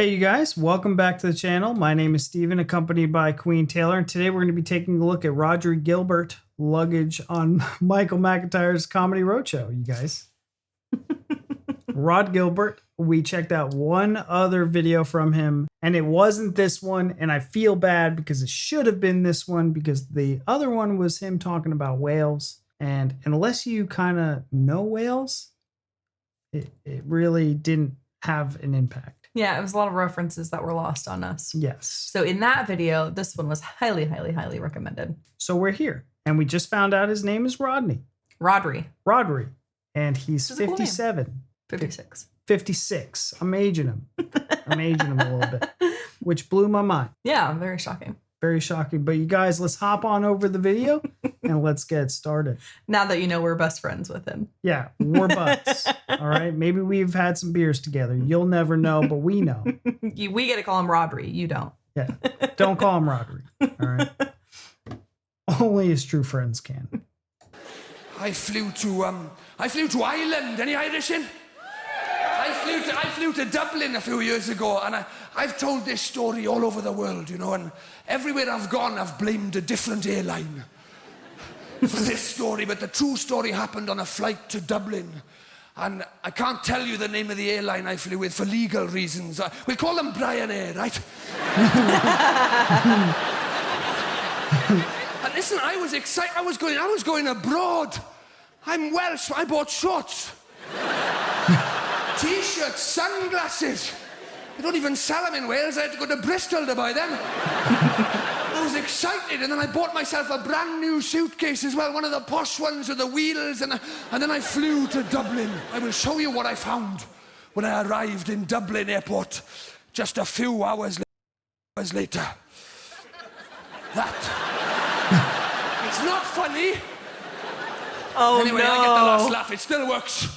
Hey you guys, welcome back to the channel. My name is Steven, accompanied by Queen Taylor, and today we're going to be taking a look at Rhod Gilbert, Luggage on Michael McIntyre's Comedy Roadshow, you guys. Rhod Gilbert, we checked out one other video from him, and it wasn't this one, and I feel bad because it should have been this one, because the other one was him talking about whales, and unless you kind of know whales, it really didn't have an impact. Yeah, it was a lot of references that were lost on us. Yes. So in that video, this one was highly, highly, highly recommended. So we're here, and we just found out his name is Rodney. Rodri. And he's 57. Cool 56. 56. I'm aging him. I'm aging him a little bit, which blew my mind. Yeah, very shocking. Very shocking. But you guys, let's hop on over the video and let's get started. Now that you know we're best friends with him. Yeah, we're buds. All right. Maybe we've had some beers together. You'll never know, but we know. We get to call him Rodri. You don't. Yeah. Don't call him Rodri. All right. Only his true friends can. I flew to Ireland. Any Irish in? I flew to Dublin a few years ago, and I've told this story all over the world, you know, and everywhere I've gone, I've blamed a different airline for this story, but the true story happened on a flight to Dublin. And I can't tell you the name of the airline I flew with for legal reasons. We'll call them Brian Air, right? And listen, I was excited. I was going abroad. I'm Welsh. I bought shorts. T-shirts, sunglasses. They don't even sell them in Wales. I had to go to Bristol to buy them. I was excited, and then I bought myself a brand new suitcase as well, one of the posh ones with the wheels, and then I flew to Dublin. I will show you what I found when I arrived in Dublin airport just a few hours later. That. It's not funny. Oh, anyway, no. I get the last laugh. It still works.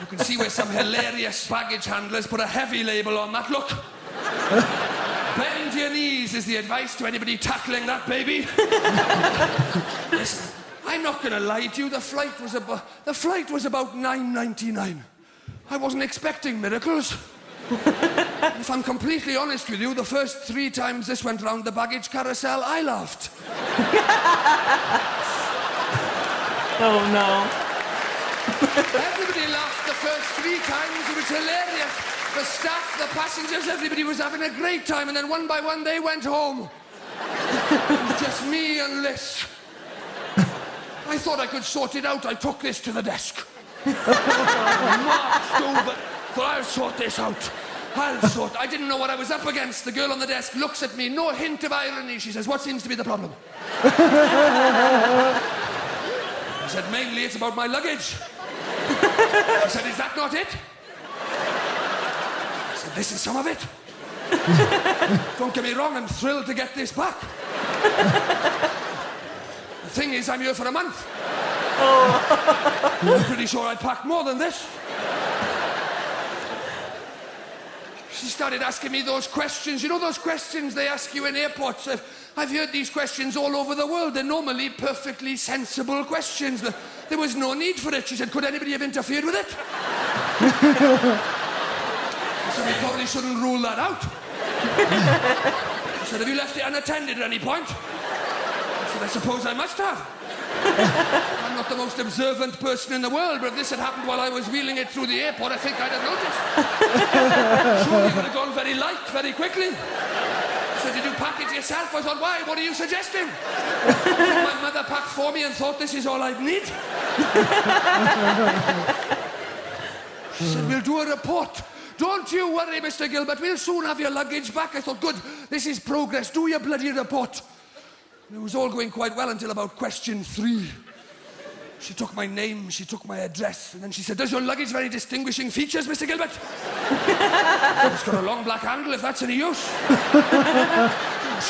You can see where some hilarious baggage handlers put a heavy label on that. Look. Bend your knees is the advice to anybody tackling that baby. Listen, I'm not going to lie to you. The flight was about $9.99. I wasn't expecting miracles. If I'm completely honest with you, the first 3 times this went round the baggage carousel, I laughed. Oh, no. Everybody laughed the first 3 times. It was hilarious. The staff, the passengers, everybody was having a great time, and then one by one they went home. It was just me and Liz. I thought I could sort it out. I took this to the desk. Marched over. Thought I'll sort this out. I didn't know what I was up against. The girl on the desk looks at me, no hint of irony. She says, "What seems to be the problem?" I said, "Mainly it's about my luggage." She said, "Is that not it?" I said, "This is some of it." Don't get me wrong, I'm thrilled to get this back. The thing is, I'm here for a month. I'm pretty sure I packed more than this. She started asking me those questions. You know those questions they ask you in airports? I've heard these questions all over the world. They're normally perfectly sensible questions. There was no need for it. She said, "Could anybody have interfered with it?" I said, "We probably shouldn't rule that out." She said, "Have you left it unattended at any point?" I said, "I suppose I must have. I'm not the most observant person in the world, but if this had happened while I was wheeling it through the airport, I think I'd have noticed." Surely it would have gone very light, very quickly. I said, "Did you pack it yourself?" I thought, "Why? What are you suggesting?" My mother packed for me and thought this is all I'd need. She said, "We'll do a report. Don't you worry, Mr. Gilbert. We'll soon have your luggage back." I thought, good, this is progress. Do your bloody report. It was all going quite well until about question 3. She took my name, she took my address, and then she said, "Does your luggage have any distinguishing features, Mr. Gilbert?" "It's got a long black handle, if that's any use."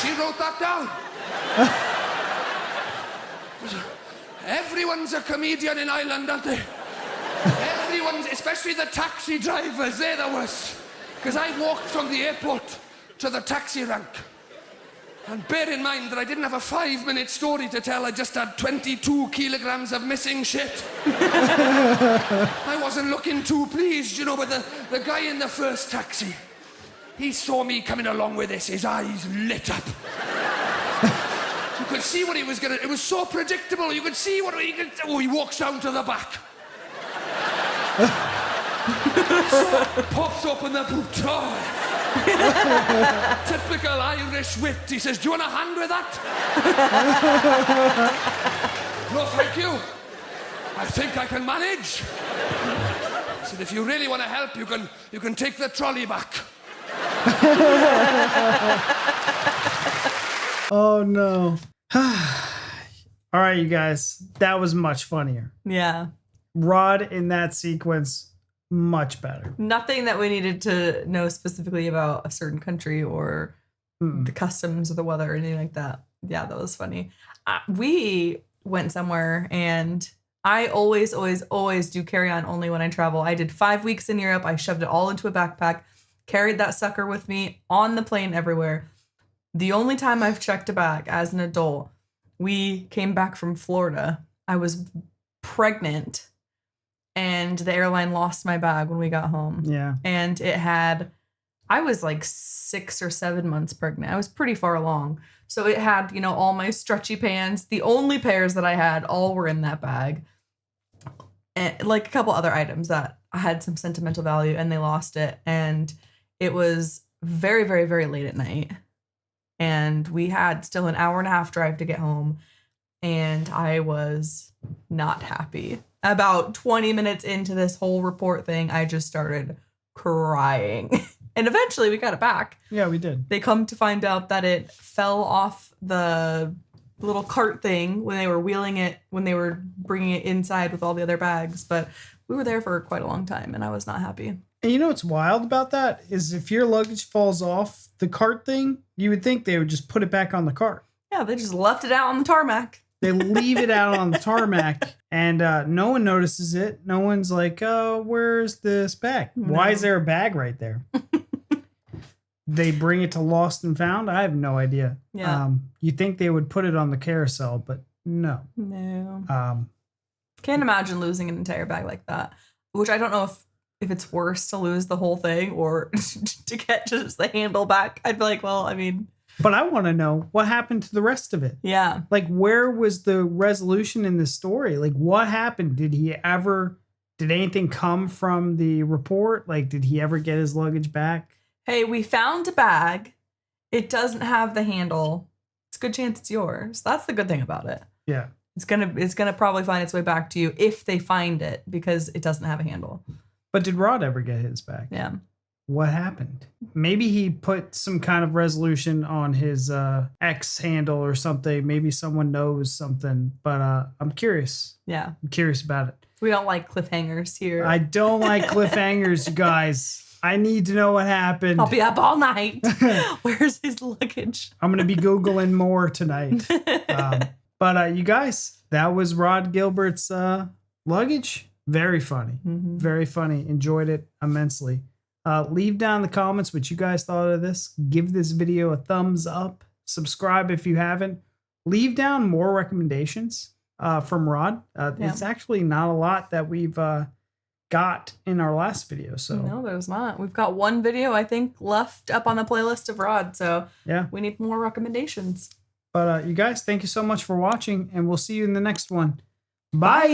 She wrote that down. Everyone's a comedian in Ireland, aren't they? Everyone's, especially the taxi drivers, they're the worst. Because I walked from the airport to the taxi rank. And bear in mind that I didn't have a 5-minute story to tell. I just had 22 kilograms of missing shit. I wasn't looking too pleased, but the guy in the first taxi, he saw me coming along with this. His eyes lit up. You could see what he was gonna. It was so predictable. You could see what he could. Oh, he walks down to the back. So pops open the boot. Oh. Typical Irish wit. He says, "Do you want a hand with that?" "No, thank you. I think I can manage." I said, "If you really want to help, you can take the trolley back." Oh no. All right, you guys. That was much funnier. Yeah. Rod in that sequence, much better. Nothing that we needed to know specifically about a certain country or the customs or the weather or anything like that. Yeah, that was funny. We went somewhere, and I always do carry on only when I travel. I did 5 weeks in Europe. I shoved it all into a backpack, carried that sucker with me on the plane everywhere. The only time I've checked a bag as an adult, we came back from Florida. I was pregnant, and the airline lost my bag when we got home. Yeah. And I was like 6 or 7 months pregnant. I was pretty far along. So it had, all my stretchy pants. The only pairs that I had all were in that bag. And like a couple other items that had some sentimental value, and they lost it. And it was very, very, very late at night. And we had still an hour and a half drive to get home. And I was not happy. About 20 minutes into this whole report thing, I just started crying. And eventually we got it back. Yeah, we did. They come to find out that it fell off the little cart thing when they were wheeling it, when they were bringing it inside with all the other bags. But we were there for quite a long time, and I was not happy. And you know what's wild about that is if your luggage falls off the cart thing, you would think they would just put it back on the cart. Yeah, they just left it out on the tarmac. They leave it out on the tarmac, and no one notices it. No one's like, "Oh, where's this bag? Why is there a bag right there?" They bring it to Lost and Found. I have no idea. Yeah. You think they would put it on the carousel, but no. No. Can't imagine losing an entire bag like that. Which I don't know if it's worse to lose the whole thing or to get just the handle back. I'd be like, well, I mean. But I want to know what happened to the rest of it. Yeah. Like, where was the resolution in the story? Like, what happened? Did anything come from the report? Like, did he ever get his luggage back? Hey, we found a bag. It doesn't have the handle. It's a good chance it's yours. That's the good thing about it. Yeah. It's gonna probably find its way back to you if they find it because it doesn't have a handle. But did Rod ever get his back? Yeah. What happened? Maybe he put some kind of resolution on his X handle or something. Maybe someone knows something. But I'm curious. Yeah. I'm curious about it. We don't like cliffhangers here. I don't like cliffhangers, you guys. I need to know what happened. I'll be up all night. Where's his luggage? I'm going to be Googling more tonight. But you guys, that was Rod Gilbert's luggage. Very funny. Mm-hmm. Very funny. Enjoyed it immensely. Leave down in the comments what you guys thought of this. Give this video a thumbs up. Subscribe if you haven't. Leave down more recommendations from Rod. It's actually not a lot that we've got in our last video. So no, there's not. We've got one video, I think, left up on the playlist of Rod. So yeah, we need more recommendations. But you guys, thank you so much for watching, and we'll see you in the next one. Bye.